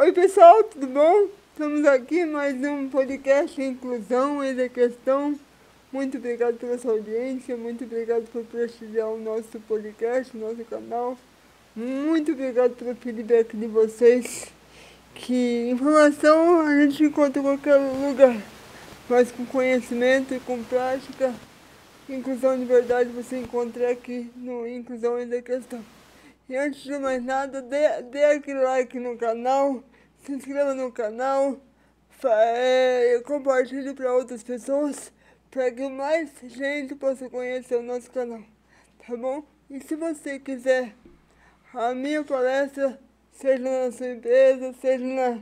Oi pessoal, tudo bom? Estamos aqui em mais um podcast Inclusão e da Questão. Muito obrigado pela sua audiência, muito obrigado por prestigiar o nosso podcast, o nosso canal. Muito obrigado pelo feedback de vocês, que informação a gente encontra em qualquer lugar, mas com conhecimento e com prática, inclusão de verdade você encontra aqui no Inclusão e da Questão. E antes de mais nada, dê aquele like no canal, se inscreva no canal, compartilhe para outras pessoas, para que mais gente possa conhecer o nosso canal, tá bom? E se você quiser a minha palestra, seja na sua empresa, seja na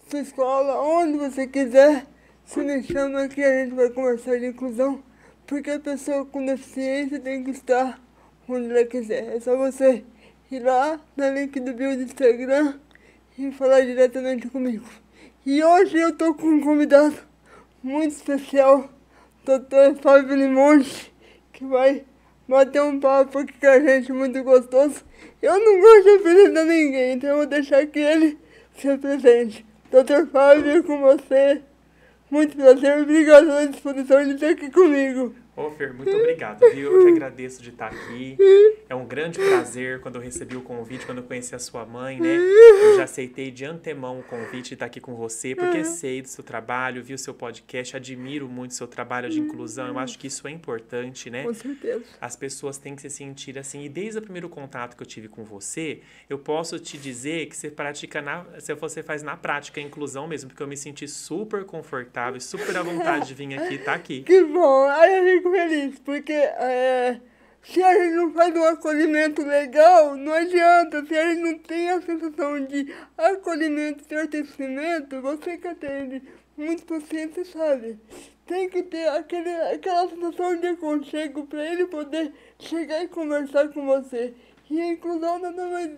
sua escola, onde você quiser, se me chama que a gente vai conversar de inclusão, porque a pessoa com deficiência tem que estar onde ela quiser. É só você ir lá no link do bio do Instagram e falar diretamente comigo. E hoje eu tô com um convidado muito especial, Dr. Fábio Limonte, que vai bater um papo aqui com a gente muito gostoso. Eu não gosto de apresentar ninguém, então eu vou deixar que ele se apresente. Dr. Fábio, com você. Muito prazer, obrigado pela disposição de estar aqui comigo. Ô, Fer, muito obrigado, viu? Eu que agradeço de estar aqui. É um grande prazer quando eu recebi o convite, quando eu conheci a sua mãe, né? Eu já aceitei de antemão o convite de estar aqui com você, porque sei do seu trabalho, vi o seu podcast, admiro muito o seu trabalho de inclusão. Eu acho que isso é importante, né? Com certeza. As pessoas têm que se sentir assim. E desde o primeiro contato que eu tive com você, eu posso te dizer que você faz na prática a inclusão mesmo, porque eu me senti super confortável, super à vontade de vir aqui e estar aqui. Que bom, aí eu fico feliz, porque se a gente não faz um acolhimento legal, não adianta. Se a gente não tem a sensação de acolhimento, pertencimento, você que atende muitos pacientes, sabe? Tem que ter aquela sensação de aconchego para ele poder chegar e conversar com você. E a inclusão nada mais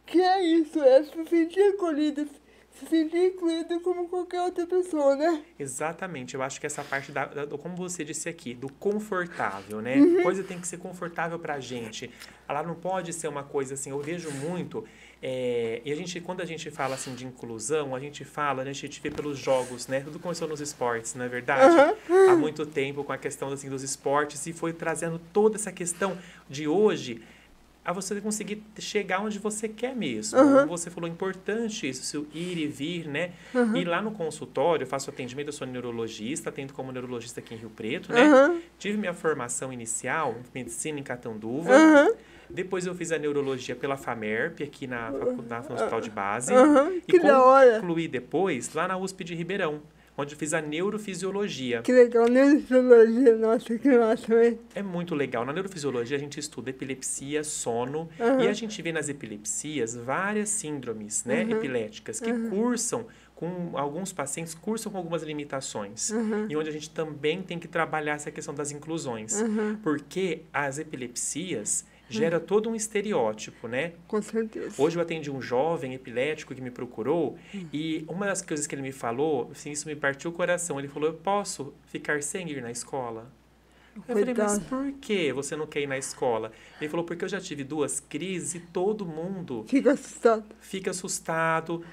que é isso, é se sentir acolhido, se sentir incluído como qualquer outra pessoa, né? Exatamente, eu acho que essa parte, como você disse aqui, do confortável, né? Coisa tem que ser confortável pra gente. Ela não pode ser uma coisa assim, eu vejo muito, e quando a gente fala assim de inclusão, a gente vê pelos jogos, né? Tudo começou nos esportes, não é verdade? Há muito tempo com a questão assim, dos esportes e foi trazendo toda essa questão de hoje a você conseguir chegar onde você quer mesmo. Como você falou, importante isso, ir e vir, né? E lá no consultório, eu faço atendimento, eu sou neurologista, atendo como neurologista aqui em Rio Preto, né? Tive minha formação inicial, medicina em Catanduva. Depois eu fiz a neurologia pela FAMERP, aqui no Hospital de Base. Que da hora! Concluí depois lá na USP de Ribeirão, onde eu fiz a neurofisiologia. Que legal, neurofisiologia, nossa, que massa, hein? É muito legal. Na neurofisiologia a gente estuda epilepsia, sono, e a gente vê nas epilepsias várias síndromes, né, epiléticas, que cursam com alguns pacientes, cursam com algumas limitações. E onde a gente também tem que trabalhar essa questão das inclusões. Porque as epilepsias gera todo um estereótipo, né? Com certeza. Hoje eu atendi um jovem epilético que me procurou e uma das coisas que ele me falou, assim, isso me partiu o coração. Ele falou, eu posso ficar sem ir na escola? Eu falei, mas por que você não quer ir na escola? Ele falou, porque eu já tive 2 crises e todo mundo fica assustado,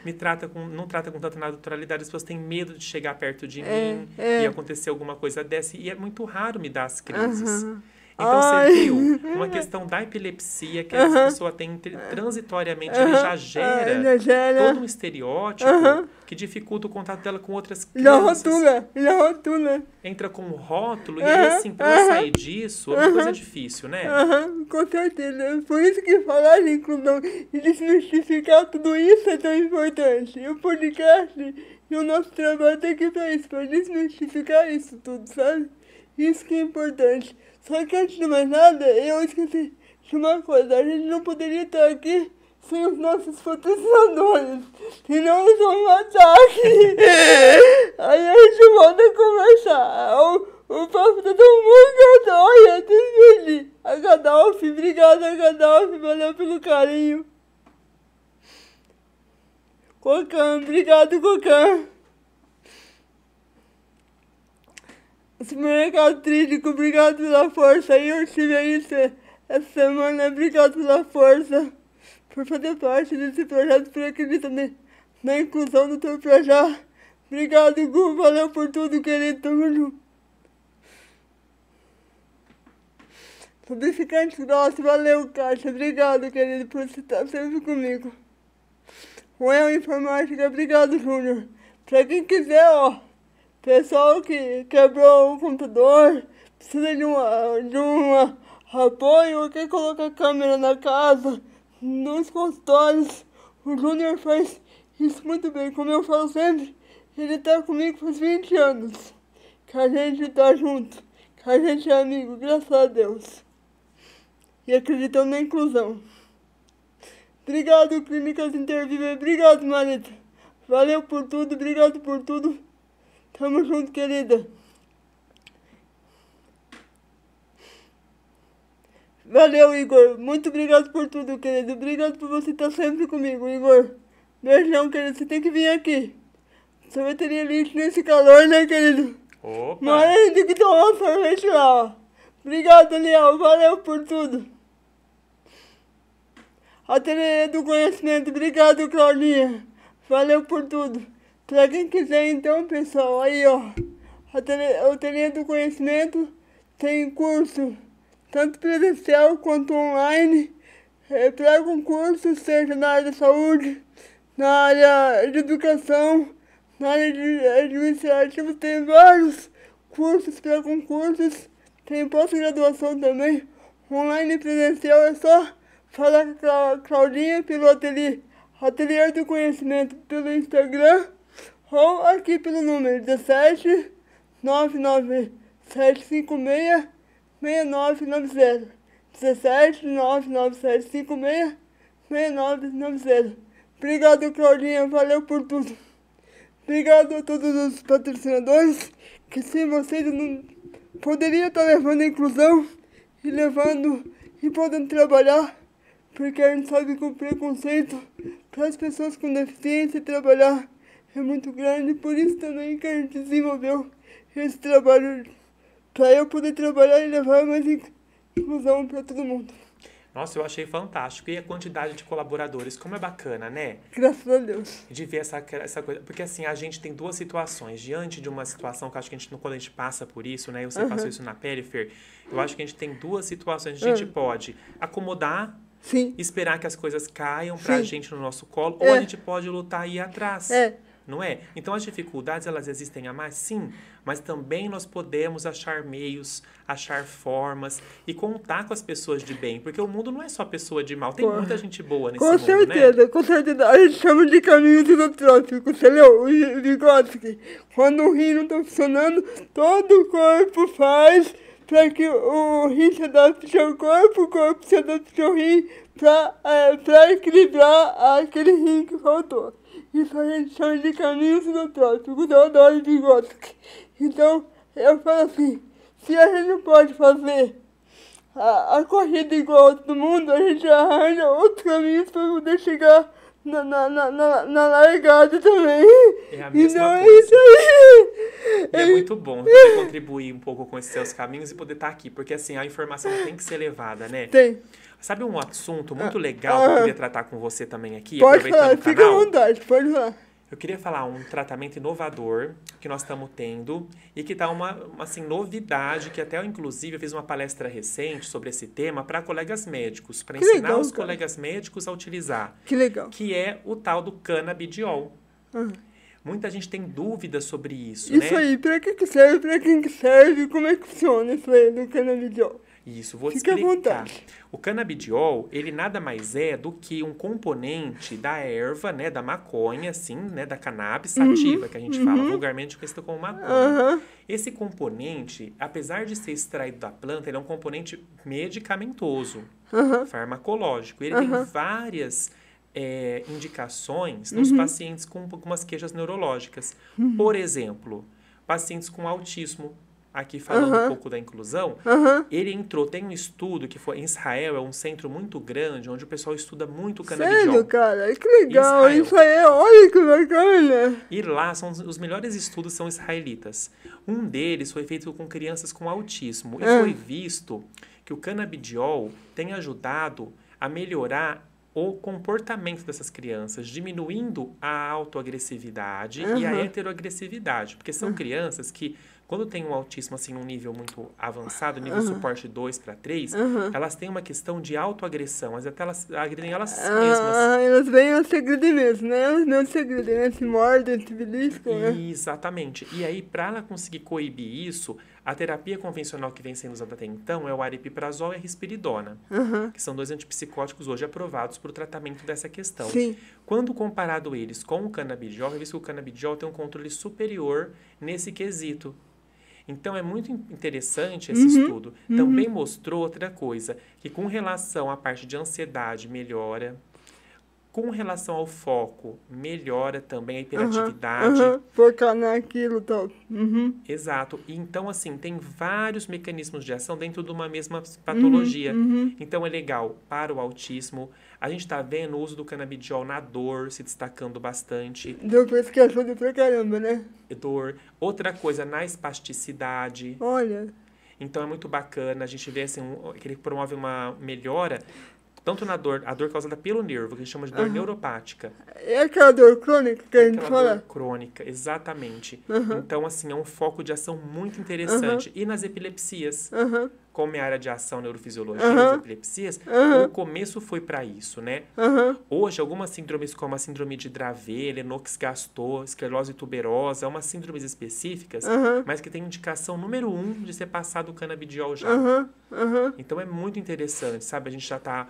não trata com tanta naturalidade, as pessoas têm medo de chegar perto de mim e acontecer alguma coisa dessa. E é muito raro me dar as crises. Então, você viu, uma questão da epilepsia que essa pessoa tem transitoriamente, ele já gera todo um estereótipo que dificulta o contato dela com outras crianças. Ele rotula. Entra com um rótulo e aí, assim, pra ela sair disso, é uma coisa difícil, né? Com certeza. Por isso que falar de inclusão e desmistificar tudo isso é tão importante. E o podcast e o nosso trabalho tá aqui pra isso, pra desmistificar isso tudo, sabe? Isso que é importante. Só que antes de mais nada, eu esqueci de uma coisa. A gente não poderia estar aqui sem os nossos patrocinadores. Senão eles vão me matar aqui. Aí a gente volta a conversar. O papo tá tão bom, olha, desvide. A Gadolf, obrigada, Gadolf, valeu pelo carinho. Cocan, obrigado, Cocan. Supermercado Trídico, obrigado pela força. Aí eu estive aí essa semana, obrigado pela força, por fazer parte desse projeto, por acreditar na inclusão do teu projeto. Obrigado, Gu. Valeu por tudo, querido. Tamo junto. Lubrificante grosso. Valeu, Caixa. Obrigado, querido, por você estar sempre comigo. Well Informática. Obrigado, Júnior. Pra quem quiser, ó. Pessoal que quebrou o computador, precisa de um apoio, ou quer colocar câmera na casa, nos consultórios. O Júnior faz isso muito bem. Como eu falo sempre, ele tá comigo faz 20 anos. Que a gente tá junto. Que a gente é amigo, graças a Deus. E acreditando na inclusão. Obrigado, Clínicas Interviver. Obrigado, Marita. Valeu por tudo, obrigado por tudo. Tamo junto, querida. Valeu, Igor. Muito obrigado por tudo, querido. Obrigado por você estar sempre comigo, Igor. Beijão, querido. Você tem que vir aqui. Sorveteria Elite nesse calor, né, querido? Opa! Mas a gente tem que tomar um sorvete lá, ó. Obrigado, Daniel. Valeu por tudo. Ateliê do Conhecimento. Obrigado, Claudinha. Valeu por tudo. Pra quem quiser, então, pessoal, aí, ó. Ateliê do Conhecimento tem curso, tanto presencial quanto online, para concursos, seja na área da saúde, na área de educação, na área de administrativo. Tem vários cursos para concursos, tem pós-graduação também, online e presencial. É só falar com a Claudinha pelo Ateliê do Conhecimento pelo Instagram, ou aqui pelo número 17 99756 6990. 17 99756 6990. Obrigado, Claudinha. Valeu por tudo. Obrigado a todos os patrocinadores, que sem vocês eu não poderia estar levando a inclusão e podendo trabalhar, porque a gente sabe que o preconceito para as pessoas com deficiência trabalhar é muito grande. Por isso também que a gente desenvolveu esse trabalho, para eu poder trabalhar e levar mais inclusão para todo mundo. Nossa, eu achei fantástico. E a quantidade de colaboradores, como é bacana, né? Graças a Deus. De ver essa coisa. Porque assim, a gente tem duas situações. Diante de uma situação que eu acho que a gente, quando a gente passa por isso, né? Você passou isso na pele, Fer. Eu acho que a gente tem duas situações. A gente pode acomodar, sim, esperar que as coisas caiam pra sim, gente no nosso colo, ou a gente pode lutar e ir atrás. Não é? Então, as dificuldades, elas existem a mais? Sim, mas também nós podemos achar meios, achar formas e contar com as pessoas de bem, porque o mundo não é só pessoa de mal, tem muita gente boa nesse mundo, certeza, né? Com certeza. A gente chama de caminhos inotrópicos, você leu? O Vygotsky. Quando o rim não está funcionando, todo o corpo faz para que o rim se adapte ao corpo, o corpo se adapte ao rim, para equilibrar aquele rim que faltou. Isso a gente chama de caminhos inotrópicos. Eu adoro Vygotsky. Então, eu falo assim, se a gente não pode fazer a corrida igual a todo mundo, a gente arranja outros caminhos para poder chegar na largada também. É a mesma então, coisa. Isso aí. E é muito bom poder contribuir um pouco com esses seus caminhos e poder estar aqui, porque assim, a informação tem que ser levada, né? Tem. Sabe um assunto muito legal que eu queria tratar com você também aqui, pode aproveitando falar, o canal? fica à vontade, pode falar. Eu queria falar um tratamento inovador que nós estamos tendo e que está uma assim, novidade, que até eu, inclusive, eu fiz uma palestra recente sobre esse tema para colegas médicos, para ensinar legal, os cara. colegas médicos a utilizar. Que legal. Que é o tal do canabidiol. Muita gente tem dúvidas sobre isso, Isso né? aí, pra que serve, pra quem que serve, como é que funciona isso aí do canabidiol? Isso, vou te Fica à explicar. vontade. O canabidiol, ele nada mais é do que um componente da erva, né, da maconha, assim, né, da cannabis sativa, que a gente fala, vulgarmente conhecido como maconha. Esse componente, apesar de ser extraído da planta, ele é um componente medicamentoso, farmacológico. Ele tem várias indicações nos pacientes com algumas queixas neurológicas. Por exemplo, pacientes com autismo. Aqui falando um pouco da inclusão, ele entrou, tem um estudo que foi em Israel, é um centro muito grande, onde o pessoal estuda muito o canabidiol. Sério, cara? Que legal, Israel. isso aí, olha que bacana. E lá, os melhores estudos são israelitas. Um deles foi feito com crianças com autismo, e foi visto que o canabidiol tem ajudado a melhorar o comportamento dessas crianças, diminuindo a autoagressividade e a heteroagressividade. Porque são crianças que, quando tem um autismo assim num nível muito avançado, nível suporte 2 para 3, elas têm uma questão de autoagressão, mas até elas agridem elas mesmas. Elas vêm ao segredo mesmo, né? Elas não segredam, né? Se mordem, se beliscam, né? Exatamente. E aí, para ela conseguir coibir isso, a terapia convencional que vem sendo usada até então é o aripiprazol e a risperidona, que são 2 antipsicóticos hoje aprovados para o tratamento dessa questão. Sim. Quando comparado eles com o canabidiol, é visto que o canabidiol tem um controle superior nesse quesito. Então, é muito interessante esse estudo. Também mostrou outra coisa, que com relação à parte de ansiedade, melhora. Com relação ao foco, melhora também a hiperatividade. Focar naquilo, tal. Exato. E então, assim, tem vários mecanismos de ação dentro de uma mesma patologia. Então, é legal para o autismo. A gente está vendo o uso do canabidiol na dor se destacando bastante. Depois que ajuda pra caramba, né? Dor. Outra coisa, na espasticidade. Olha. Então, é muito bacana. A gente vê, assim, que ele promove uma melhora tanto na dor, a dor causada pelo nervo, que a gente chama de dor neuropática. É aquela dor crônica que a gente Aquela fala? dor crônica, exatamente. Então, assim, é um foco de ação muito interessante. E nas epilepsias, como é a área de ação neurofisiologia das epilepsias, o começo foi para isso, né? Hoje, algumas síndromes como a síndrome de Dravet, Lennox-Gastaut, esclerose tuberosa, umas síndromes específicas, mas que tem indicação número 1 de ser passado o canabidiol já. Então, é muito interessante, sabe? A gente já está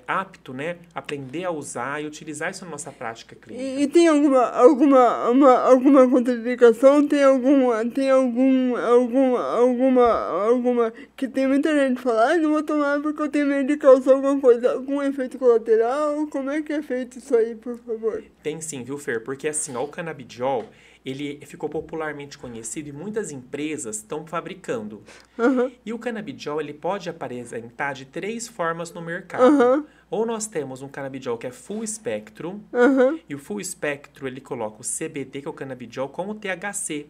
apto, né, a aprender a usar e utilizar isso na nossa prática clínica. E tem alguma contraindicação? Tem alguma que tem muita gente fala, não vou tomar porque eu tenho medo de causar alguma coisa, algum efeito colateral? Como é que é feito isso aí, por favor? Tem sim, viu, Fer? Porque assim, ó, o canabidiol, ele ficou popularmente conhecido e muitas empresas estão fabricando. E o canabidiol, ele pode apresentar de 3 formas no mercado. Ou nós temos um canabidiol que é full spectrum, e o full spectrum, ele coloca o CBD, que é o canabidiol, com o THC,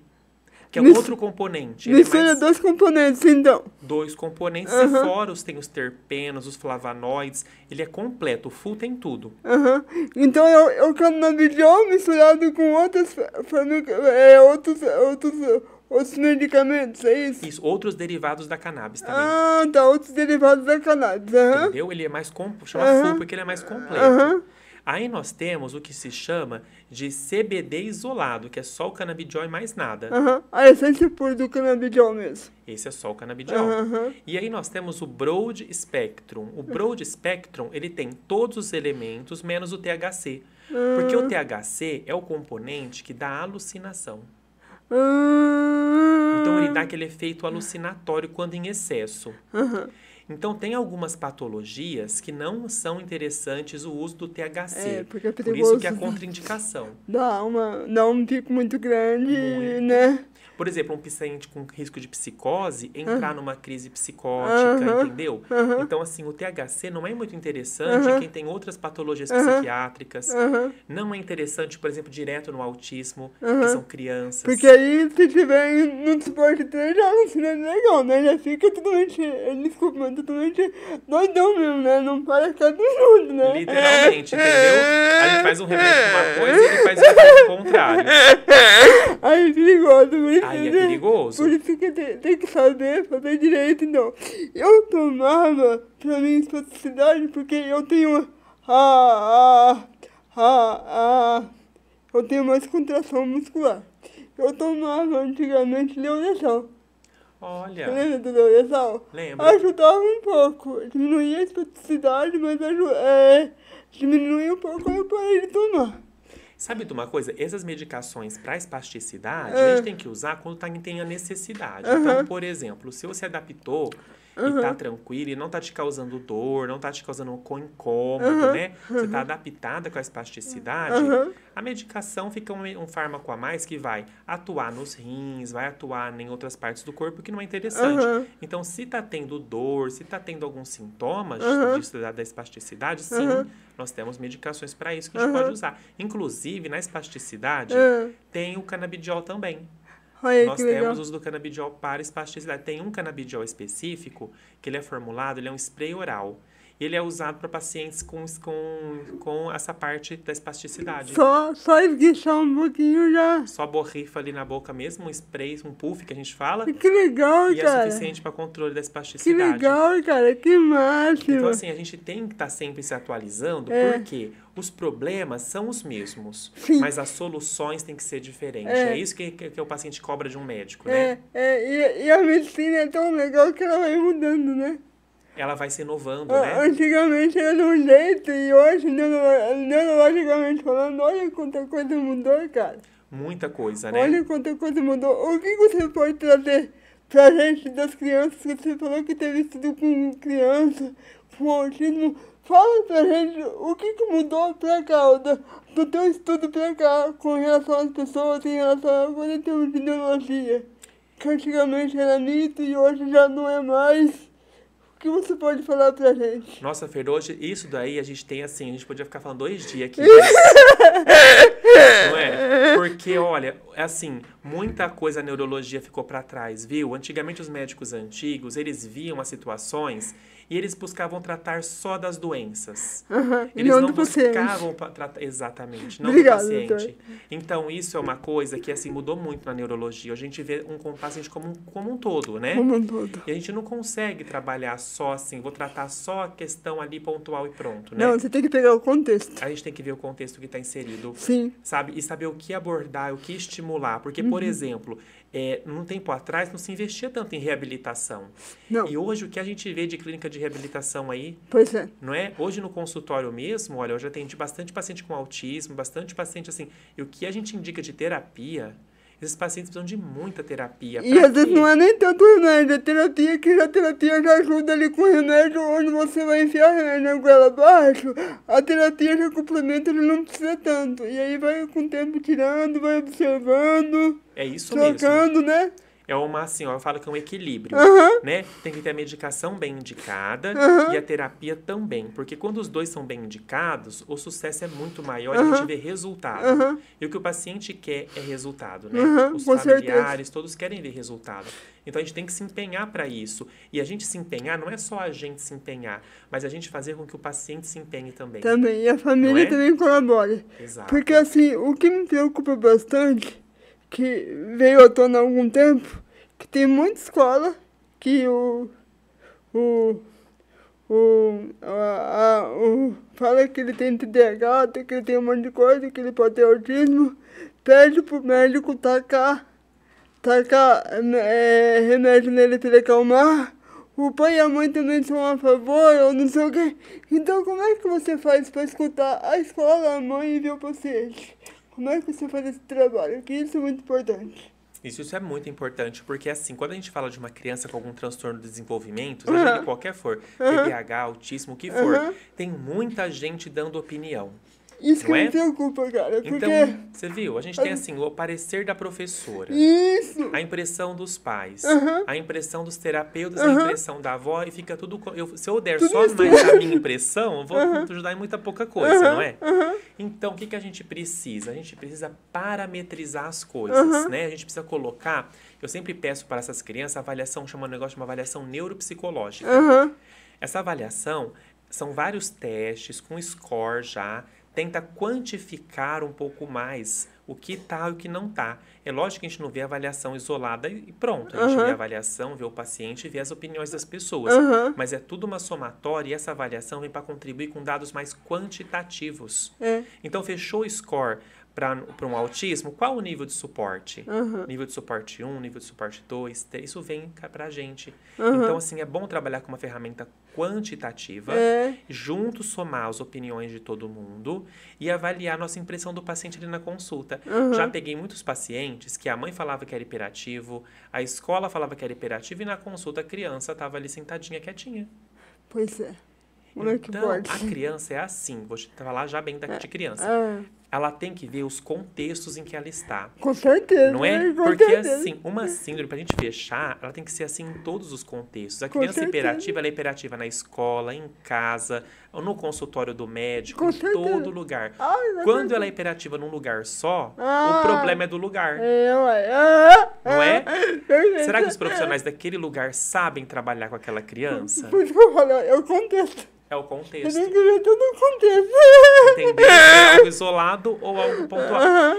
que é um outro componente. Mistura 2 componentes, então. 2 componentes, e fora tem os terpenos, os flavonoides, ele é completo, o full tem tudo. Então é o canabidiol misturado com outros medicamentos, é isso? Isso, outros derivados da cannabis também. Tá, outros derivados da cannabis. Entendeu? Ele é mais chama full porque ele é mais completo. Aí nós temos o que se chama de CBD isolado, que é só o canabidiol e mais nada. A essência pura do canabidiol mesmo. Esse é só o canabidiol. E aí nós temos o Broad Spectrum. O Broad Spectrum, ele tem todos os elementos, menos o THC. Porque o THC é o componente que dá alucinação. Então, ele dá aquele efeito alucinatório quando em excesso. Então, tem algumas patologias que não são interessantes o uso do THC. Porque é por perigoso. isso que é a contraindicação. Dá um pico muito grande, né? Por exemplo, um paciente com risco de psicose entrar numa crise psicótica, entendeu? Então, assim, o THC não é muito interessante em quem tem outras patologias psiquiátricas. Não é interessante, por exemplo, direto no autismo, que são crianças. Porque aí, se tiver no suporte 3, já não é legal, né? Já fica totalmente, desculpa, mas totalmente doidão mesmo, né? Não para ficar tudo, né? Literalmente, entendeu? A gente faz um remédio com uma coisa e ele faz o efeito contrário. Aí é perigoso, Aí é perigoso. Por isso que tem que saber fazer direito, então. Eu tomava pra minha espasticidade porque eu tenho eu tenho mais contração muscular. Eu tomava antigamente Leoresal. Olha. Você lembra do Leoresal? Lembro. Ajudava um pouco. Diminuía a espasticidade, mas diminuía um pouco, aí eu parei de tomar. Sabe de uma coisa? Essas medicações para espasticidade, a gente tem que usar quando tem a necessidade. Então, por exemplo, se você adaptou e tá tranquilo e não tá te causando dor, não tá te causando incômodo, né? Você tá adaptada com a espasticidade, a medicação fica um fármaco a mais que vai atuar nos rins, vai atuar em outras partes do corpo que não é interessante. Então, se tá tendo dor, se tá tendo alguns sintomas disso da espasticidade, sim, nós temos medicações para isso que a gente pode usar. Inclusive, na espasticidade, tem o canabidiol também. Nós temos o uso do canabidiol para espasticidade. Tem um canabidiol específico que ele é formulado, ele é um spray oral. ele é usado para pacientes com essa parte da espasticidade. Só esguichar um pouquinho já. Só borrifa ali na boca mesmo, um spray, um puff que a gente fala. Que legal, e cara. é suficiente para controle da Que espasticidade. legal, cara. Que máximo. Então, assim, a gente tem que estar sempre se atualizando, porque os problemas são os mesmos, Sim. mas as soluções têm que ser diferentes. É isso que o paciente cobra de um médico, né? E a medicina é tão legal que ela vai mudando, né? Ela vai se inovando, né? Antigamente era de um jeito e hoje, neurologicamente falando, olha quanta coisa mudou, cara. Muita coisa, né? Olha quanta coisa mudou. O que você pode trazer pra gente das crianças? Você falou que teve estudo com criança, com autismo. Fala pra gente o que mudou pra cá, do teu estudo pra cá, com relação às pessoas, em relação a coisa em termos de neurologia. Que antigamente era mito e hoje já não é mais. O que você pode falar pra gente? Nossa, Fer, hoje, isso daí a gente tem assim, a gente podia ficar falando 2 dias aqui. Não é? Porque, olha, assim, muita coisa a neurologia ficou pra trás, viu? Antigamente os médicos antigos, eles viam as situações e eles buscavam tratar só das doenças. Eles não não do paciente. buscavam tratar exatamente, não Obrigado, do paciente. doutor. Então, isso é uma coisa que assim mudou muito na neurologia. Hoje a gente vê um paciente como um todo, né? Como um todo. E a gente não consegue trabalhar só assim, vou tratar só a questão ali pontual e pronto, né? Não, você tem que pegar o contexto. A gente tem que ver o contexto que está inserido, Sim. sabe? E saber o que abordar, o que estimular. Porque, por exemplo, num tempo atrás não se investia tanto em reabilitação. Não. E hoje o que a gente vê de clínica de reabilitação aí, Pois é. não é? Hoje no consultório mesmo, olha, eu já atendi bastante paciente com autismo, bastante paciente assim. E o que a gente indica de terapia, esses pacientes precisam de muita terapia. E Pra às vezes quê? não é nem tanto remédio, é terapia, que a terapia já ajuda ali com remédio, onde você vai enfiar remédio na goela abaixo, a terapia já complementa, ele não precisa tanto. E aí vai com o tempo tirando, vai observando, É isso mesmo. trocando, né? É uma, assim, ó, eu falo que é um equilíbrio, né? Tem que ter a medicação bem indicada e a terapia também. Porque quando os dois são bem indicados, o sucesso é muito maior e a gente vê resultado. E o que o paciente quer é resultado, né? Os com familiares, todos querem ver resultado. Então, a gente tem que se empenhar para isso. E a gente se empenhar, não é só a gente se empenhar, mas a gente fazer com que o paciente se empenhe também. Também, e a família Não é? também colabora. Exato. Porque assim, o que me preocupa bastante, que veio à tona há algum tempo, que tem muita escola que fala que ele tem TDAH, que ele tem um monte de coisa, que ele pode ter autismo, pede pro médico tacar remédio nele para ele acalmar. O pai e a mãe também são a favor, ou não sei o quê. Então, como é que você faz para escutar a escola, a mãe e ver o paciente? Como é que você faz esse trabalho? Que isso é muito importante. Isso é muito importante, porque assim, quando a gente fala de uma criança com algum transtorno de desenvolvimento, seja ele qualquer for, TDAH, autismo, o que for, tem muita gente dando opinião. Isso que Não é? me preocupa, cara, porque... Então, você viu? A gente tem assim, o parecer da professora, Isso! a impressão dos pais, a impressão dos terapeutas, a impressão da avó, e fica tudo... se eu der só mais a minha impressão, eu vou ajudar em muita pouca coisa, não é? Então, o que a gente precisa? A gente precisa parametrizar as coisas, né? A gente precisa colocar... Eu sempre peço para essas crianças a avaliação, chama um negócio de uma avaliação neuropsicológica. Essa avaliação são vários testes com score já, tenta quantificar um pouco mais o que tá e o que não tá. É lógico que a gente não vê a avaliação isolada e pronto. A gente vê a avaliação, vê o paciente e vê as opiniões das pessoas. Mas é tudo uma somatória e essa avaliação vem para contribuir com dados mais quantitativos. Então, fechou o score para um autismo, qual o nível de suporte? Nível de suporte 1, nível de suporte 2, 3, isso vem para a gente. Então, assim, é bom trabalhar com uma ferramenta quantitativa, junto somar as opiniões de todo mundo e avaliar a nossa impressão do paciente ali na consulta. Já peguei muitos pacientes que a mãe falava que era hiperativo, a escola falava que era hiperativo e na consulta a criança estava ali sentadinha, quietinha. Pois é. Como é que Então, pode? a criança é assim, vou te falar já bem de criança. Ela tem que ver os contextos em que ela está. Com certeza. Não é? Com Porque, certeza. assim, uma síndrome, pra gente fechar, ela tem que ser assim em todos os contextos. A criança certeza. hiperativa, ela é hiperativa na escola, em casa, no consultório do médico, Com em certeza. todo lugar. Ai, meu Quando Deus. ela é hiperativa num lugar só, o problema é do lugar. Não é? Será que os profissionais daquele lugar sabem trabalhar com aquela criança? Por isso que eu falo, é o contexto. É o Você contexto. tem que ver todo o contexto. Entender se é algo isolado ou algo pontual. Aham.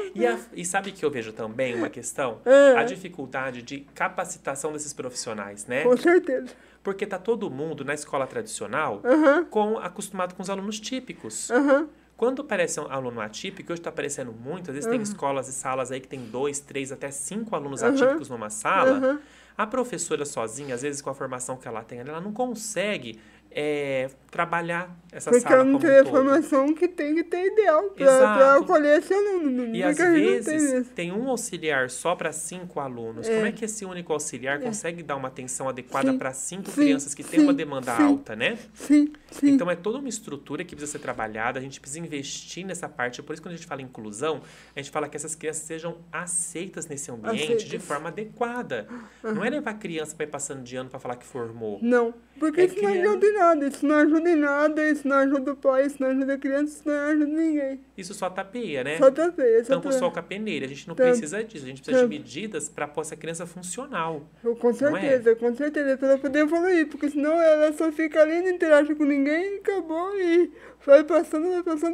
E sabe que eu vejo também uma questão? É. A dificuldade de capacitação desses profissionais, né? Com certeza. Porque tá todo mundo na escola tradicional Aham. acostumado com os alunos típicos. Aham. Quando aparece um aluno atípico, hoje está aparecendo muito, às vezes tem escolas e salas aí que tem 2, 3, até 5 alunos atípicos numa sala, Aham. a professora sozinha, às vezes com a formação que ela tem, ela não consegue trabalhar essa Porque sala eu não como tenho a um todo. formação que tem que ter ideal pra Exato. acolher esse aluno. E Porque às a gente não tem vezes isso. tem um auxiliar só para 5 alunos. Como é que esse único auxiliar consegue dar uma atenção adequada Sim, para 5 sim, crianças que têm uma sim, demanda sim. alta, né? Sim, sim. Então é toda uma estrutura que precisa ser trabalhada, a gente precisa investir nessa parte. Por isso, quando a gente fala em inclusão, a gente fala que essas crianças sejam aceitas nesse ambiente de Aceitas. forma adequada. Não é levar a criança para ir passando de ano para falar que formou. Não, porque É isso não criando- ajuda em nada, isso não ajuda em nada, isso não ajuda o pai, isso não ajuda a criança, isso não ajuda ninguém. Isso só tapeia, né? Só tá feio, só Tampa o tá... sol com a peneira. A gente não Tampa. precisa disso. A gente precisa de Tampa. medidas para pôr essa criança funcional. Com Não é? certeza, pra ela poder evoluir, porque senão ela só fica ali, não interage com ninguém, acabou, e vai passando,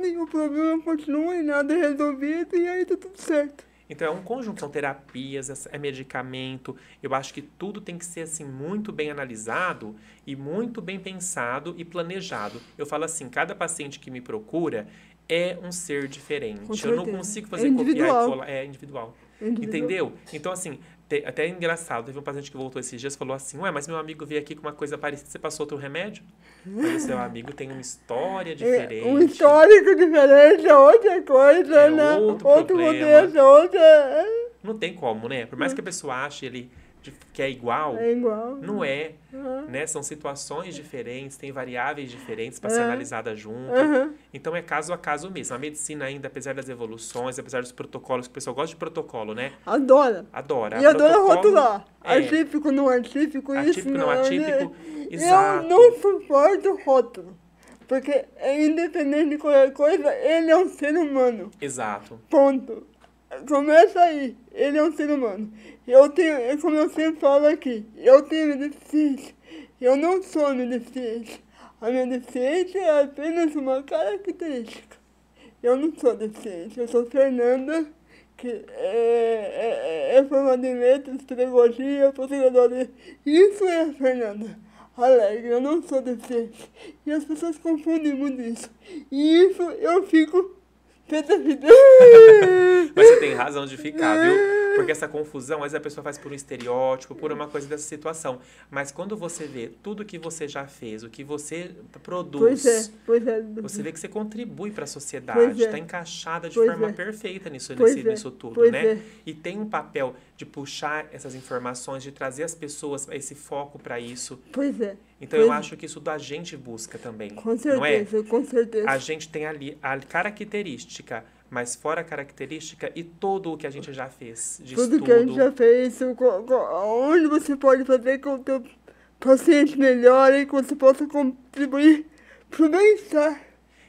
e o problema continua e nada é resolvido, e aí tá tudo certo. Então é um conjunto, são terapias, é medicamento. Eu acho que tudo tem que ser assim muito bem analisado e muito bem pensado e planejado. Eu falo assim, cada paciente que me procura é um ser diferente. Com Eu não certeza. consigo É fazer copiar e individual. colar. É individual. Individual. Entendeu? Então, assim, até é engraçado. Teve um paciente que voltou esses dias e falou assim, ué, mas meu amigo veio aqui com uma coisa parecida, você passou outro remédio? Mas o seu amigo tem uma história diferente. Um histórico diferente, é outra coisa, É né? outro Outro problema. contexto, outra... Não tem como, né? Por mais que a pessoa ache que é igual, É igual. não é, Aham. né? São situações diferentes, tem variáveis diferentes para ser Aham. analisada junto. Aham. Então é caso a caso mesmo. A medicina ainda, apesar das evoluções, apesar dos protocolos, que o pessoal gosta de protocolo, né? Adora. Adora. E adora Protocolo rotular. é Atípico, não atípico, isso atípico, não atípico. Eu Exato. não suporto rótulo. Porque, independente de qualquer coisa, ele é um ser humano. Exato. Ponto. Começa aí. Ele é um ser humano. Eu tenho, como eu sempre falo aqui, eu tenho deficiência. Eu não sou uma deficiência. A minha deficiência é apenas uma característica. Eu não sou deficiente. Eu sou Fernanda, que é formada em letras, pedagogia, pós-graduada. Isso é a Fernanda. Alegre, eu não sou deficiente. E as pessoas confundem muito isso. E isso eu fico pé da vida. Mas você tem razão de ficar, viu? Porque essa confusão, às vezes a pessoa faz por um estereótipo, por uma coisa dessa situação. Mas quando você vê tudo que você já fez, o que você produz, Pois é. você vê que você contribui para a sociedade, Pois é. está encaixada de Pois forma é. perfeita nisso tudo, Pois né? é. E tem um papel de puxar essas informações, de trazer as pessoas a esse foco para isso. Pois é. Então eu acho que isso da gente busca também, Com não é? certeza, com certeza. A gente tem ali a característica, mas fora a característica e tudo o que a gente já fez de Tudo estudo. que a gente já fez, onde você pode fazer com que o teu paciente melhore e que você possa contribuir para o bem-estar.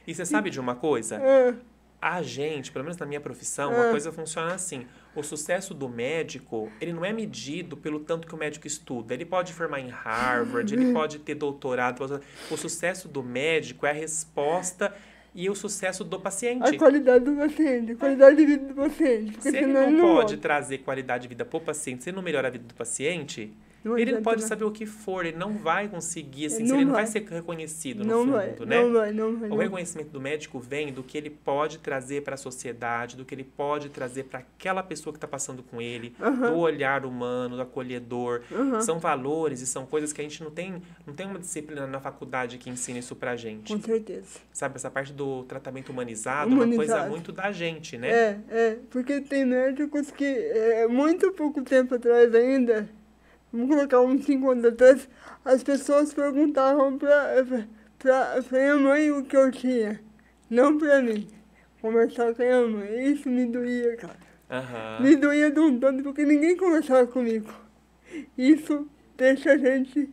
E você sabe de uma coisa? É, A gente, pelo menos na minha profissão, uma coisa funciona assim. O sucesso do médico, ele não é medido pelo tanto que o médico estuda. Ele pode formar em Harvard, ele pode ter doutorado. O sucesso do médico é a resposta e o sucesso do paciente. a qualidade do paciente, a qualidade de vida do paciente. Porque Se ele senão não pode volta. trazer qualidade de vida para o paciente, se ele não melhora a vida do paciente, Não ele não adianta pode nada. saber o que for, ele não vai conseguir, assim, Não ele não vai vai. ser reconhecido Não no vai, fundo, né? não vai. O Não. reconhecimento do médico vem do que ele pode trazer para a sociedade, do que ele pode trazer para aquela pessoa que está passando com ele, do olhar humano, do acolhedor. São valores e são coisas que a gente não tem uma disciplina na faculdade que ensina isso pra gente. Com certeza. Sabe, essa parte do tratamento humanizado é uma coisa Humanizado. muito da gente, né? Porque tem médicos que, muito pouco tempo atrás ainda, vamos colocar uns 5 anos atrás, as pessoas perguntavam pra minha mãe o que eu tinha, não pra mim. Conversar com a minha mãe, isso me doía, cara. Aham. Me doía de um tanto, porque ninguém conversava comigo. Isso deixa a gente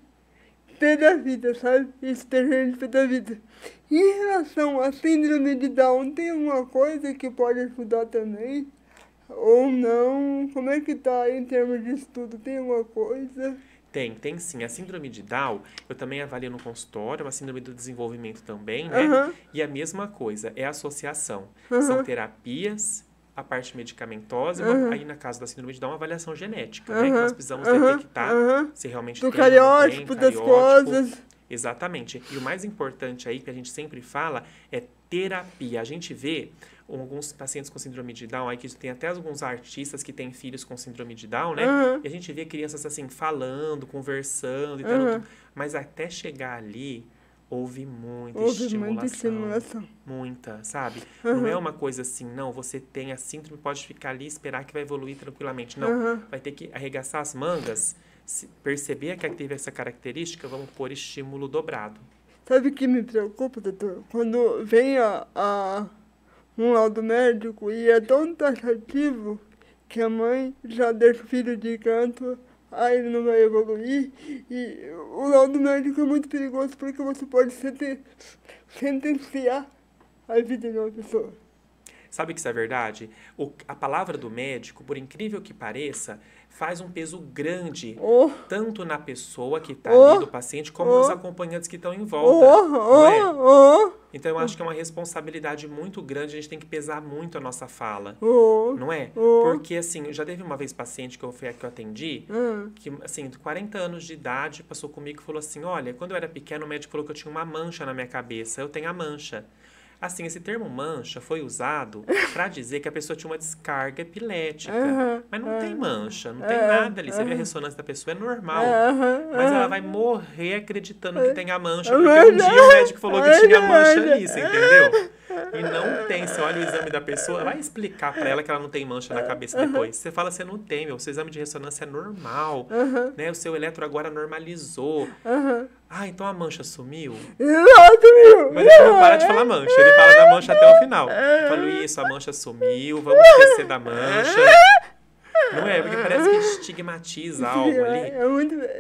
pé da vida, sabe? Isso deixa a gente pé da vida. Em relação à síndrome de Down, tem alguma coisa que pode ajudar também? Ou não? Como é que tá aí em termos de estudo? Tem alguma coisa? Tem sim. A síndrome de Down, eu também avalio no consultório, uma síndrome do desenvolvimento também, né? E a mesma coisa, é associação. São terapias, a parte medicamentosa, aí na caso da síndrome de Down, uma avaliação genética, né? Que nós precisamos detectar se realmente do tem ou não tem, cariótipo das coisas. Exatamente. E o mais importante aí, que a gente sempre fala, é terapia. A gente vê alguns pacientes com síndrome de Down, aí que tem até alguns artistas que têm filhos com síndrome de Down, né? E a gente vê crianças assim, falando, conversando, e tal, mas até chegar ali, houve muita estimulação. Muita, sabe? Não é uma coisa assim, não, você tem a síndrome, pode ficar ali e esperar que vai evoluir tranquilamente. Não, vai ter que arregaçar as mangas, perceber que teve essa característica, vamos pôr estímulo dobrado. Sabe o que me preocupa, doutor? Quando vem um laudo médico e é tão taxativo que a mãe já deixa o filho de canto, aí ele não vai evoluir. E o laudo médico é muito perigoso porque você pode sentenciar a vida de uma pessoa. Sabe que isso é verdade? A palavra do médico, por incrível que pareça, faz um peso grande, tanto na pessoa que está ali, do paciente, como nos acompanhantes que estão em volta. Não é? Então, eu acho que é uma responsabilidade muito grande, a gente tem que pesar muito a nossa fala. Não é? Porque, assim, já teve uma vez paciente que eu atendi, que, assim, de 40 anos de idade, passou comigo e falou assim, olha, quando eu era pequeno, o médico falou que eu tinha uma mancha na minha cabeça. Eu tenho a mancha. Assim, esse termo mancha foi usado para dizer que a pessoa tinha uma descarga epilética. Mas não tem mancha, não tem nada ali. Você vê a ressonância da pessoa, é normal. Mas ela vai morrer acreditando que tem a mancha, porque um dia o médico falou que tinha mancha ali, você entendeu? E não tem. Você olha o exame da pessoa, vai explicar para ela que ela não tem mancha na cabeça depois. Você fala, você não tem, meu. O seu exame de ressonância é normal. Né? O seu eletro agora normalizou. Ah, então a mancha sumiu? Não, sumiu. Mas ele não para de falar mancha. Ele fala da mancha até o final. Eu falo, isso, a mancha sumiu, vamos esquecer da mancha. Não é? Porque parece que estigmatiza algo ali.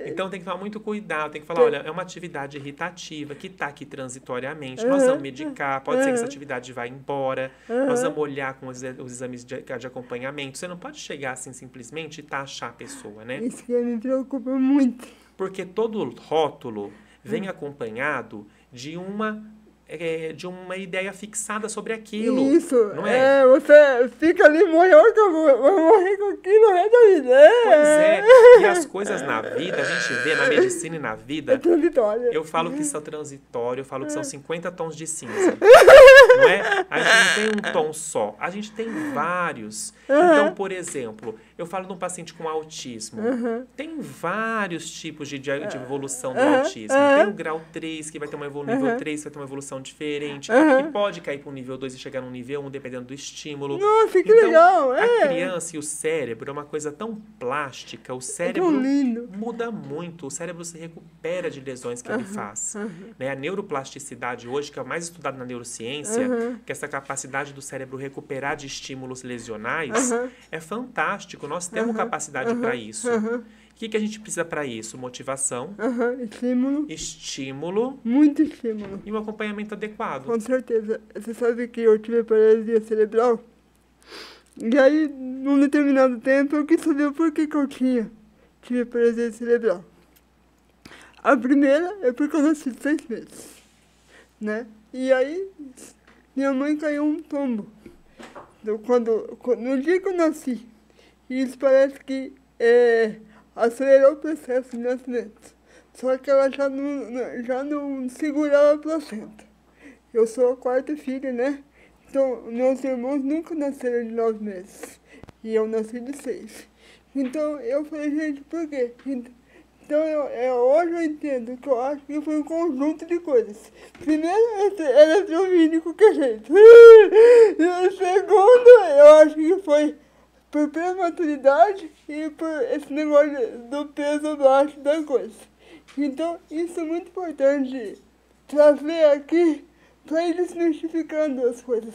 Então tem que tomar muito cuidado. Tem que falar, olha, é uma atividade irritativa que está aqui transitoriamente. Nós vamos medicar, pode ser que essa atividade vá embora. Nós vamos olhar com os exames de acompanhamento. Você não pode chegar assim simplesmente e taxar a pessoa, né? Isso que me preocupa muito. Porque todo rótulo vem acompanhado de uma ideia fixada sobre aquilo. Isso, não é? Você fica ali, morreu, que eu vou morrer com aquilo no resto da vida. Pois é, e as coisas na vida, a gente vê na medicina e na vida, eu falo que são transitórios, eu falo que são 50 tons de cinza, não é? A gente não tem um tom só, a gente tem vários. Então, por exemplo, eu falo de um paciente com autismo, tem vários tipos de evolução do autismo. Tem o grau 3, que vai ter uma nível 3, que vai ter uma evolução diferente, que pode cair para um nível 2 e chegar num nível 1, dependendo do estímulo. Nossa, que então, legal! A criança e o cérebro é uma coisa tão plástica, o cérebro muda muito, o cérebro se recupera de lesões que ele faz. Né? A neuroplasticidade hoje, que é o mais estudado na neurociência, que é essa capacidade do cérebro recuperar de estímulos lesionais, é fantástico, nós temos capacidade para isso. O que a gente precisa para isso? Motivação. Estímulo. Muito estímulo. E um acompanhamento adequado. Com certeza. Você sabe que eu tive paralisia cerebral? E aí, num determinado tempo, eu quis saber por que eu tive paralisia cerebral. A primeira é porque eu nasci 6 meses, né? E aí, minha mãe caiu um tombo. No dia que eu nasci. E isso parece que acelerou o processo de nascimento. Só que ela já não segurava a placenta. Eu sou a 4ª filha, né? Então, meus irmãos nunca nasceram de 9 meses. E eu nasci de 6. Então, eu falei, gente, por quê? Então, hoje eu entendo que eu acho que foi um conjunto de coisas. Primeiro, eletromínico que é jeito. Segundo, eu acho que foi por prematuridade e por esse negócio do peso baixo da coisa. Então, isso é muito importante trazer aqui para ir desmistificando as coisas.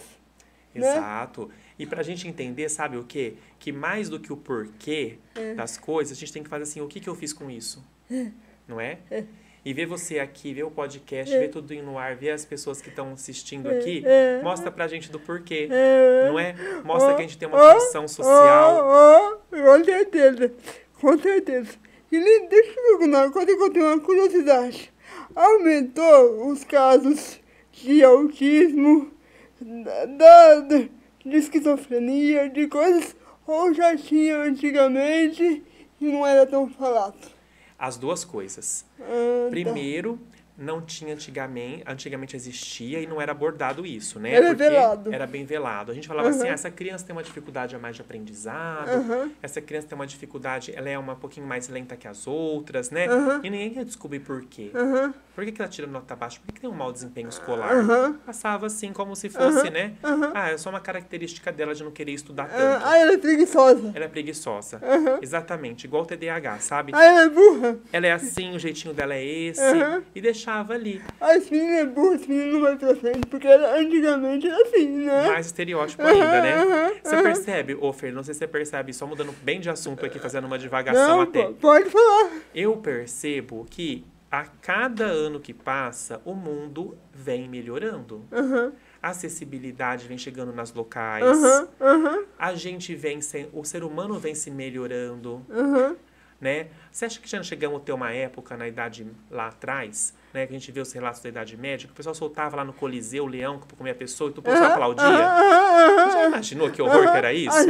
Exato. Né? E para a gente entender, sabe o quê? Que mais do que o porquê das coisas, a gente tem que fazer assim, o que eu fiz com isso? Não é? E ver você aqui, ver o podcast, ver tudo indo no ar, ver as pessoas que estão assistindo aqui, mostra pra gente do porquê, não é? Mostra que a gente tem uma função social. Com certeza, com certeza. Deixa eu ver uma coisa que eu tenho uma curiosidade. Aumentou os casos de autismo, de esquizofrenia, de coisas, ou já tinha antigamente e não era tão falado? As duas coisas. Tá. Primeiro, não tinha antigamente existia e não era abordado isso, né? Era Porque velado. era bem velado. A gente falava assim, essa criança tem uma dificuldade a mais de aprendizado, essa criança tem uma dificuldade, ela é um pouquinho mais lenta que as outras, né? E ninguém ia descobrir por quê. Por que ela tira nota baixa? Por que tem um mau desempenho escolar? Passava assim, como se fosse, né? É só uma característica dela de não querer estudar tanto. Ela é preguiçosa. Ela é preguiçosa. Exatamente, igual o TDAH, sabe? Ela é burra. Ela é assim, o jeitinho dela é esse. E deixava ali. As meninas é burra, as meninas não vai pra frente, porque antigamente era assim, né? Mais estereótipo ainda, né? Você percebe, Fer, não sei se você percebe, só mudando bem de assunto aqui, fazendo uma divagação até. Pode falar. Eu percebo que a cada ano que passa, o mundo vem melhorando. A acessibilidade vem chegando nas locais. A gente o ser humano vem se melhorando. Né? Você acha que já chegamos a ter uma época na idade lá atrás, né, que a gente vê os relatos da Idade Média, que o pessoal soltava lá no Coliseu o leão para comer a pessoa e tu pessoal aplaudia? Já imaginou que horror que era isso? A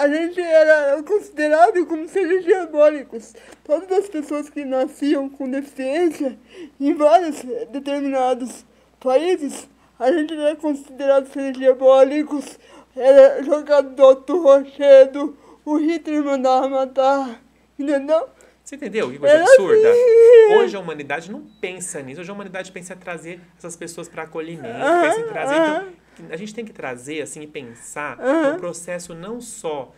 gente era considerado como seres diabólicos. Todas as pessoas que nasciam com deficiência em vários determinados países, a gente era considerado seres diabólicos, era jogado do alto rochedo, o Hitler mandava matar, entendeu? Você entendeu? Que coisa absurda. Assim. Hoje a humanidade não pensa nisso. Hoje a humanidade pensa em trazer essas pessoas para acolhimento, pensa em trazer... Então, a gente tem que trazer, assim, e pensar no processo não só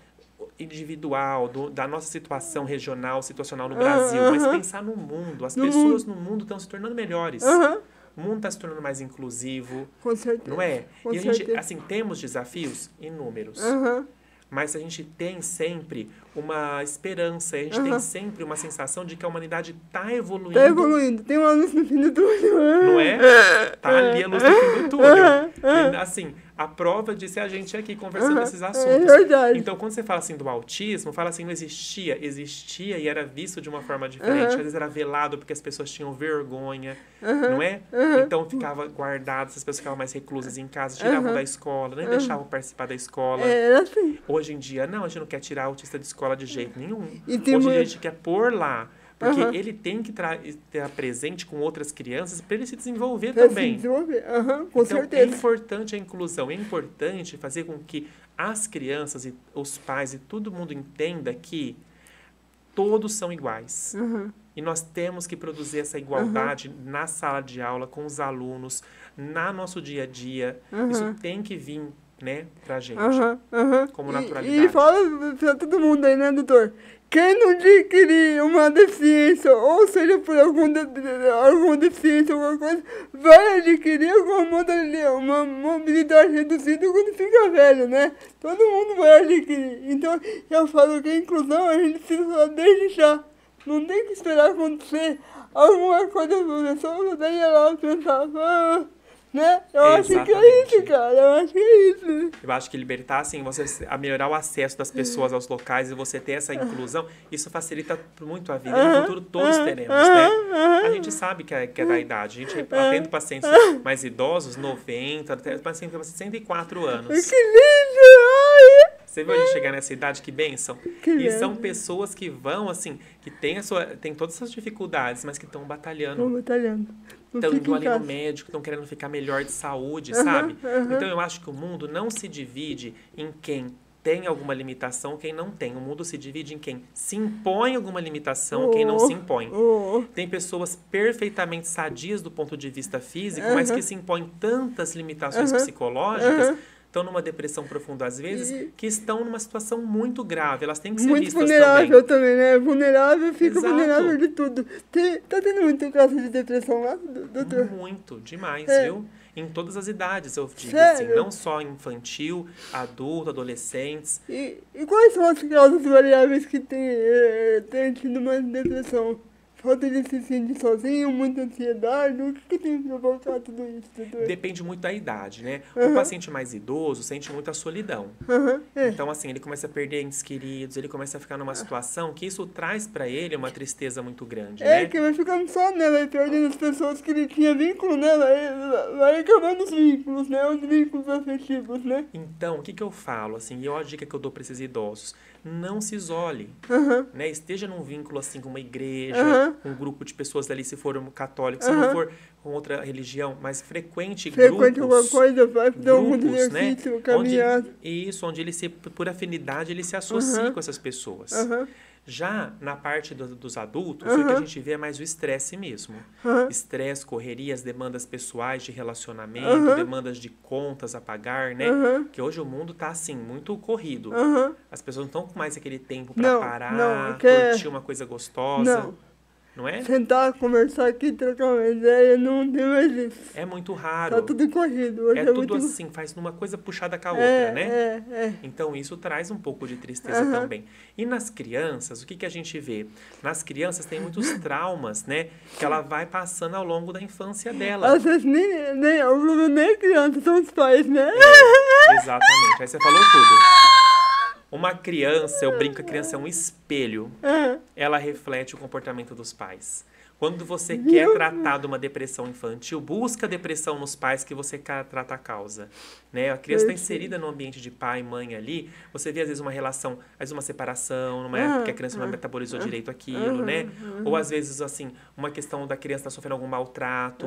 individual, da nossa situação regional, situacional no Brasil, mas pensar no mundo. As pessoas no mundo estão se tornando melhores. O mundo está se tornando mais inclusivo. Com certeza. Não é? Com e a gente, certeza. assim, temos desafios inúmeros. Mas a gente tem sempre uma esperança, a gente tem sempre uma sensação de que a humanidade está evoluindo. Tá evoluindo, tem uma luz no fim do túnel. Não é? Tá ali a luz no fim do túnel. E, assim, a prova disso é a gente aqui conversando esses assuntos. É verdade. Então, quando você fala assim do autismo, fala assim, não existia. Existia e era visto de uma forma diferente. Às vezes era velado porque as pessoas tinham vergonha, não é? Então, ficava guardado, as pessoas ficavam mais reclusas em casa, tiravam da escola, nem deixavam participar da escola. Era assim. Hoje em dia, não, a gente não quer tirar o autista de escola de jeito nenhum. E Hoje em dia a gente quer pôr lá. Porque ele tem que estar presente com outras crianças para ele se desenvolver também. Se desenvolver. Com então, certeza. é importante a inclusão, é importante fazer com que as crianças e os pais e todo mundo entenda que todos são iguais. E nós temos que produzir essa igualdade na sala de aula, com os alunos, no nosso dia a dia. Isso tem que vir, né, pra gente, como naturalidade. E fala pra todo mundo aí, né, doutor? Quem não adquirir uma deficiência, ou seja, por alguma deficiência, alguma coisa, vai adquirir uma mobilidade reduzida quando fica velho, né? Todo mundo vai adquirir. Então, eu falo que a inclusão a gente precisa falar desde já. Não tem que esperar acontecer alguma coisa, professor, daí ela pensava... Né? Eu acho que é isso, cara. Eu acho que é isso. Eu acho que libertar, assim, a melhorar o acesso das pessoas aos locais e você ter essa inclusão, isso facilita muito a vida. E no futuro todos teremos, né? A gente sabe que é da idade. A gente atende pacientes mais idosos, 90, até pacientes de 64 anos. Que lindo! Você viu a gente chegar nessa idade? Que bênção. Que são pessoas que vão, assim, que tem todas essas dificuldades, mas que estão batalhando. Estão batalhando. Estão indo ali no médico, estão querendo ficar melhor de saúde, sabe? Então, eu acho que o mundo não se divide em quem tem alguma limitação, quem não tem. O mundo se divide em quem se impõe alguma limitação, quem não se impõe. Tem pessoas perfeitamente sadias do ponto de vista físico, mas que se impõem tantas limitações psicológicas, estão numa depressão profunda às vezes, que estão numa situação muito grave. Elas têm que ser muito vistas vulnerável também, né? Vulnerável, fica Exato. vulnerável de tudo. Tá tendo muito caso de depressão lá, doutor? Muito, demais, viu? Em todas as idades, eu digo Sério? assim, não só infantil, adulto, adolescentes. E quais são as causas variáveis que tem tido mais depressão? falta de se sentir sozinho, muita ansiedade. O que tem provocado tudo isso, doutor? Depende muito da idade, né? O paciente mais idoso sente muita solidão. Então, assim, ele começa a perder entes queridos, ele começa a ficar numa situação que isso traz pra ele uma tristeza muito grande, né? Que vai ficando só nela, vai perdendo as pessoas que ele tinha vínculo, né? Vai acabando os vínculos, né? Os vínculos afetivos, né? Então, o que eu falo, assim, e a dica que eu dou pra esses idosos? Não se isole, né? Esteja num vínculo, assim, com uma igreja, com um grupo de pessoas ali, se for um católico, se não for com outra religião, mas frequente grupos, alguma coisa, vai dar algum grupos, exercício, né? caminhar. Onde ele se, por afinidade, ele se associa com essas pessoas. Já na parte dos adultos, o que a gente vê é mais o estresse mesmo. Estresse, correria, as demandas pessoais de relacionamento, demandas de contas a pagar, né? Porque hoje o mundo tá, assim, muito corrido. As pessoas não estão com mais aquele tempo para parar, curtir uma coisa gostosa. Não é? Sentar, conversar aqui, trocar uma ideia, não tem mais isso. É muito raro. Tá tudo corrido. Hoje é tudo muito... assim, faz uma coisa puxada com a outra, né? Então, isso traz um pouco de tristeza também. E nas crianças, o que a gente vê? Nas crianças tem muitos traumas, né? Que ela vai passando ao longo da infância dela. Às vezes o problema nem é criança, são os pais, né? Exatamente. Aí você falou tudo. Uma criança, eu brinco que a criança é um espelho. Ela reflete o comportamento dos pais. Quando você quer tratar de uma depressão infantil, busca a depressão nos pais que você quer tratar a causa. Né? A criança está inserida no ambiente de pai e mãe ali. Você vê, às vezes, uma relação, às vezes uma separação, numa época que a criança não metabolizou direito aquilo, né? Ou, às vezes, assim, uma questão da criança estar sofrendo algum maltrato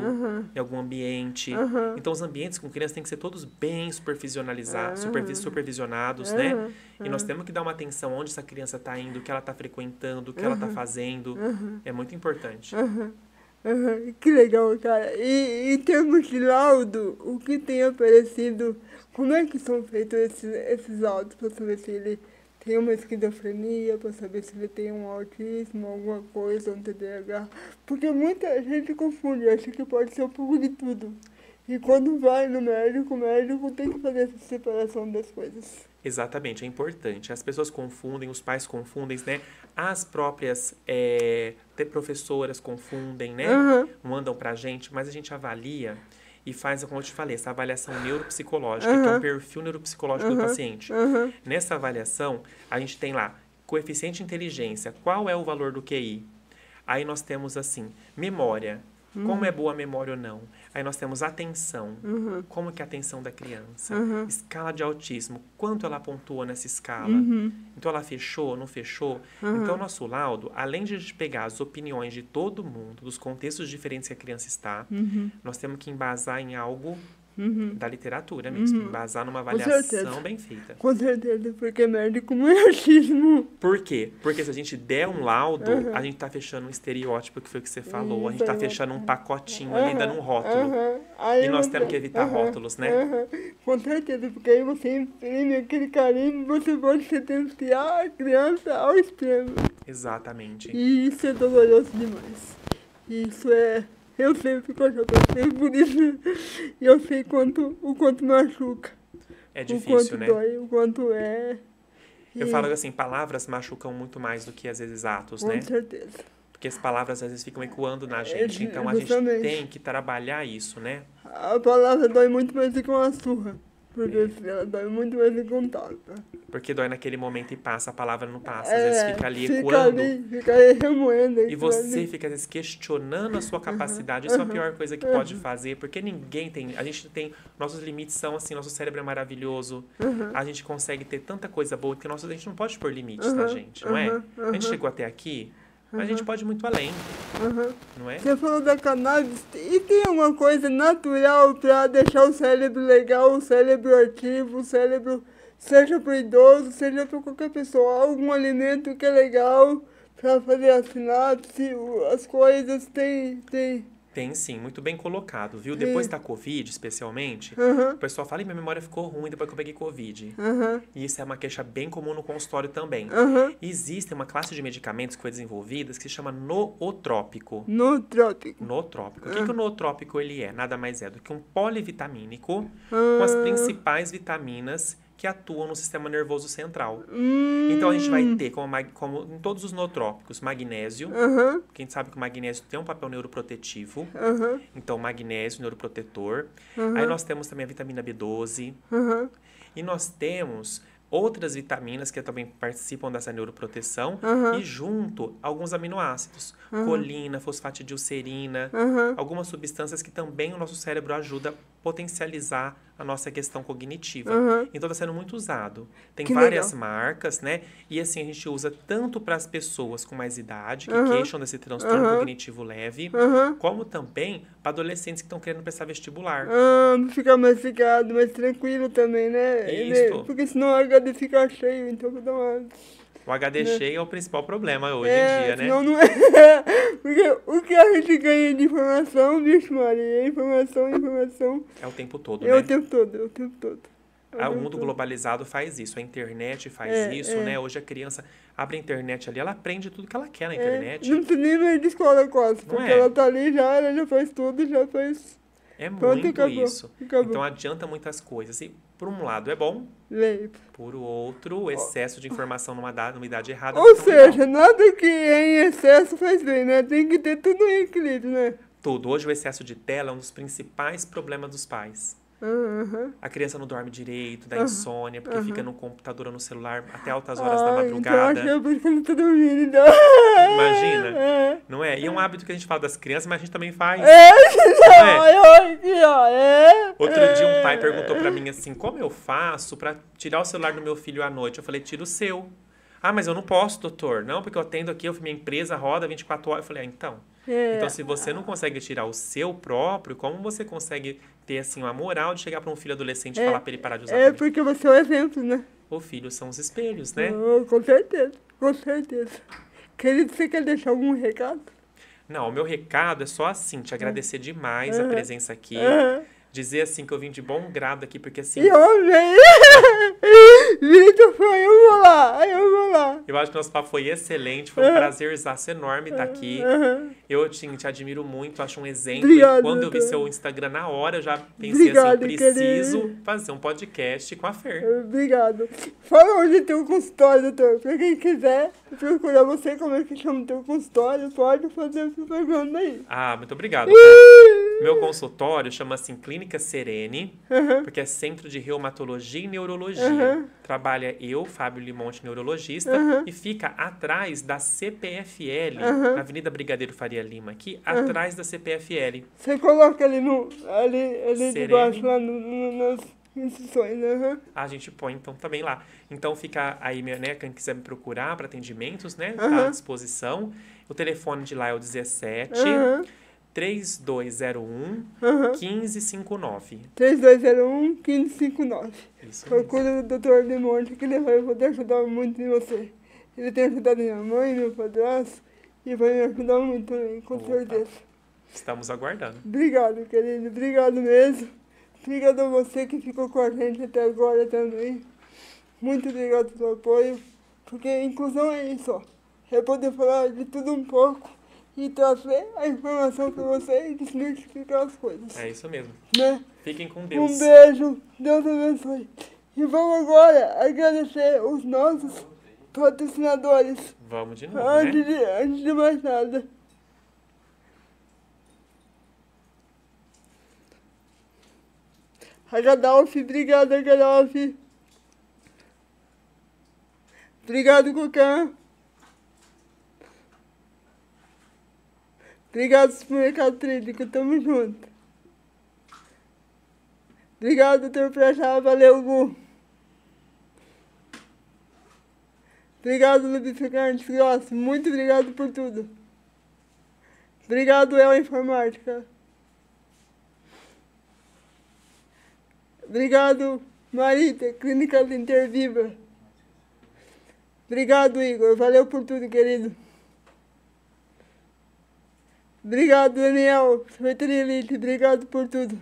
em algum ambiente. Então, os ambientes com criança têm que ser todos bem supervisionados, né? E nós temos que dar uma atenção onde essa criança está indo, o que ela está frequentando, o que ela está fazendo. É muito importante. Que legal, cara. E em termos de laudo, o que tem aparecido, como é que são feitos esses laudos para saber se ele tem uma esquizofrenia, para saber se ele tem um autismo, alguma coisa, um TDAH? Porque muita gente confunde, acha que pode ser um pouco de tudo. E quando vai no médico, o médico tem que fazer essa separação das coisas. Exatamente, é importante. As pessoas confundem, os pais confundem, né? As próprias professoras confundem, né? Mandam pra gente, mas a gente avalia e faz, como eu te falei, essa avaliação neuropsicológica, que é um perfil neuropsicológico do paciente. Nessa avaliação, a gente tem lá coeficiente de inteligência, qual é o valor do QI? Aí nós temos, assim, memória. Como é boa a memória ou não. Aí nós temos atenção. Como que é a atenção da criança? Escala de autismo. Quanto ela pontua nessa escala? Então, ela fechou, não fechou? Então, o nosso laudo, além de a gente pegar as opiniões de todo mundo, dos contextos diferentes que a criança está, nós temos que embasar em algo da literatura mesmo. Embasar numa avaliação bem feita. Com certeza, porque médico não é autismo. Por quê? Porque se a gente der um laudo, a gente tá fechando um estereótipo, que foi o que você falou. A gente tá fechando um pacotinho ali, dando um rótulo. E nós temos que evitar rótulos, né? Com certeza, porque aí você imprime aquele carimbo, você pode sentenciar a criança ao extremo. Exatamente. E isso é doloroso demais. Isso é... Eu sei porque eu já passei por isso. E eu sei o quanto machuca. É difícil, o quanto né? dói, o quanto é... Eu falo assim, palavras machucam muito mais do que, às vezes, atos, né? Com certeza. Porque as palavras, às vezes, ficam ecoando na gente. Então, a gente tem que trabalhar isso, né? A palavra dói muito mais do que uma surra. Porque ela dói muito mais do que um tapa. Porque dói naquele momento e passa, a palavra não passa. Às vezes fica ali ecoando. Fica ali remoendo. E você fica, às vezes, questionando a sua capacidade. Isso é a pior coisa que pode fazer. Porque ninguém tem... A gente tem... Nossos limites são assim, nosso cérebro é maravilhoso. A gente consegue ter tanta coisa boa que a gente não pode pôr limites na gente, não é? A gente chegou até aqui... Mas a gente pode ir muito além, não é? Você falou da cannabis, e tem uma coisa natural para deixar o cérebro legal, o cérebro ativo, o cérebro, seja para o idoso, seja para qualquer pessoa, algum alimento que é legal para fazer a sinapse, as coisas, tem... Tem sim, muito bem colocado, viu? Depois da Covid, especialmente, o pessoal fala, minha memória ficou ruim depois que eu peguei Covid. E isso é uma queixa bem comum no consultório também. Existe uma classe de medicamentos que foi desenvolvida que se chama nootrópico. Nootrópico. Nootrópico. O que o nootrópico ele é? Nada mais é do que um polivitamínico com as principais vitaminas que atuam no sistema nervoso central. Então, a gente vai ter, como em todos os nootrópicos, magnésio. Que a gente sabe que o magnésio tem um papel neuroprotetivo. Então, magnésio, neuroprotetor. Aí nós temos também a vitamina B12. E nós temos outras vitaminas que também participam dessa neuroproteção. E junto, alguns aminoácidos. Colina, fosfatidilcerina. Algumas substâncias que também o nosso cérebro ajuda a potencializar a nossa questão cognitiva. Então, está sendo muito usado. Tem várias marcas, né? E assim, a gente usa tanto para as pessoas com mais idade, que queixam desse transtorno cognitivo leve, como também para adolescentes que estão querendo prestar vestibular. Ficar mais ligado, mais tranquilo também, né? Isso. Porque senão o HD fica cheio, então vou dar uma... O HD cheio é o principal problema hoje em dia, né? Senão não é. Porque o que a gente ganha de informação, bicho, Maria, informação. É o tempo todo, É né? o tempo todo. O mundo globalizado faz isso, a internet faz isso, né? Hoje a criança abre a internet ali, ela aprende tudo que ela quer na internet. Não precisa nem mais de escola quase, porque ela tá ali ela já faz tudo, já faz... É Pronto, muito acabou. isso. Então adianta muitas coisas. E por um lado é bom, por outro, o excesso de informação numa idade errada. Ou seja, nada que é em excesso faz bem, né? Tem que ter tudo em equilíbrio, né? Tudo. Hoje o excesso de tela é um dos principais problemas dos pais. A criança não dorme direito, dá insônia, porque fica no computador ou no celular até altas horas da madrugada. Então acho que é porque não tá dormindo, então. Imagina, não é? E é um hábito que a gente fala das crianças, mas a gente também faz. Outro dia um pai perguntou pra mim assim, como eu faço pra tirar o celular do meu filho à noite? Eu falei, tira o seu. Ah, mas eu não posso, doutor. Não, porque eu atendo aqui, minha empresa roda 24 horas. Eu falei, então... Então, se você não consegue tirar o seu próprio, como você consegue ter, assim, uma moral de chegar para um filho adolescente e falar para ele parar de usar também? Porque você é o exemplo, né? O filho são os espelhos, né? Com certeza. Querido, você quer deixar algum recado? Não, o meu recado é só assim, te agradecer demais a presença aqui. Dizer, assim, que eu vim de bom grado aqui, porque, assim... Eu venho! Vitor, eu vou lá. Eu acho que nosso papo foi excelente, foi um prazerzaço enorme estar aqui. Eu te admiro muito, acho um exemplo. Obrigado, e quando eu vi seu Instagram na hora, eu já pensei assim, eu preciso fazer um podcast com a Fer. Obrigado. Fala onde tem o consultório, doutor. Pra quem quiser procurar você, como é que chama o teu consultório, pode fazer essa pergunta aí. Muito obrigado. Meu consultório chama assim Clínica Serene, porque é Centro de Reumatologia e Neurologia. Trabalha eu, Fábio Limonte, neurologista, e fica atrás da CPFL, na Avenida Brigadeiro Faria Lima, aqui atrás da CPFL. Você coloca ali de baixo, lá nas instruções, A gente põe, então, também lá. Então, fica aí, né, quem quiser me procurar para atendimentos, né, tá à disposição. O telefone de lá é o 17... 3201 1559. 3201 1559. Isso. Procura o Dr. Limonte, que ele vai poder ajudar muito em você. Ele tem ajudado minha mãe, meu padrasto, e vai me ajudar muito também, com certeza. Estamos aguardando. Obrigado, querido. Obrigado mesmo. Obrigado a você que ficou com a gente até agora também. Muito obrigado pelo apoio, porque inclusão é isso, ó. É poder falar de tudo um pouco e trazer a informação para você e desmistificar as coisas. É isso mesmo. Né? Fiquem com Deus. Um beijo. Deus abençoe. E vamos agora agradecer os nossos patrocinadores. Vamos de novo, Antes de mais nada. A Gadalf, obrigado, Gadalf. Obrigado, Cucã. Obrigado, Supermercado Trídico, tamo junto. Obrigado, doutor Prachá, valeu, Gu. Obrigado, Lubrificantes Gross, muito obrigado por tudo. Obrigado, El Informática. Obrigado, Marita, Clínica Interviva. Obrigado, Igor, valeu por tudo, querido. Obrigado, Daniel, Sorveteria Elite, obrigado por tudo.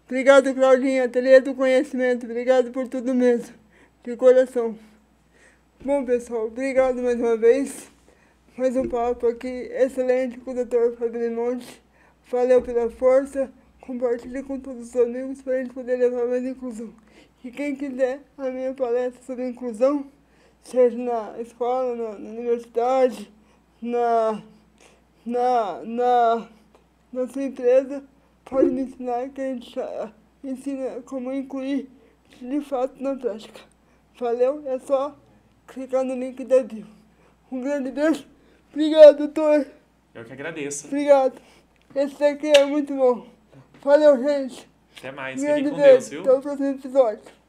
Obrigado, Claudinha, Ateliê do Conhecimento, obrigado por tudo mesmo, de coração. Bom, pessoal, obrigado mais uma vez. Mais um papo aqui excelente com o Dr. Fábio Limonte. Valeu pela força, compartilhe com todos os amigos para a gente poder levar mais inclusão. E quem quiser a minha palestra sobre inclusão, seja na escola, na universidade, na sua empresa, pode me ensinar, que a gente ensina como incluir de fato na prática. Valeu? É só clicar no link da bio. Um grande beijo. Obrigado, doutor. Eu que agradeço. Obrigado. Esse daqui é muito bom. Valeu, gente. Até mais. Um grande Fiquem com beijo. Deus, viu? Até o próximo episódio.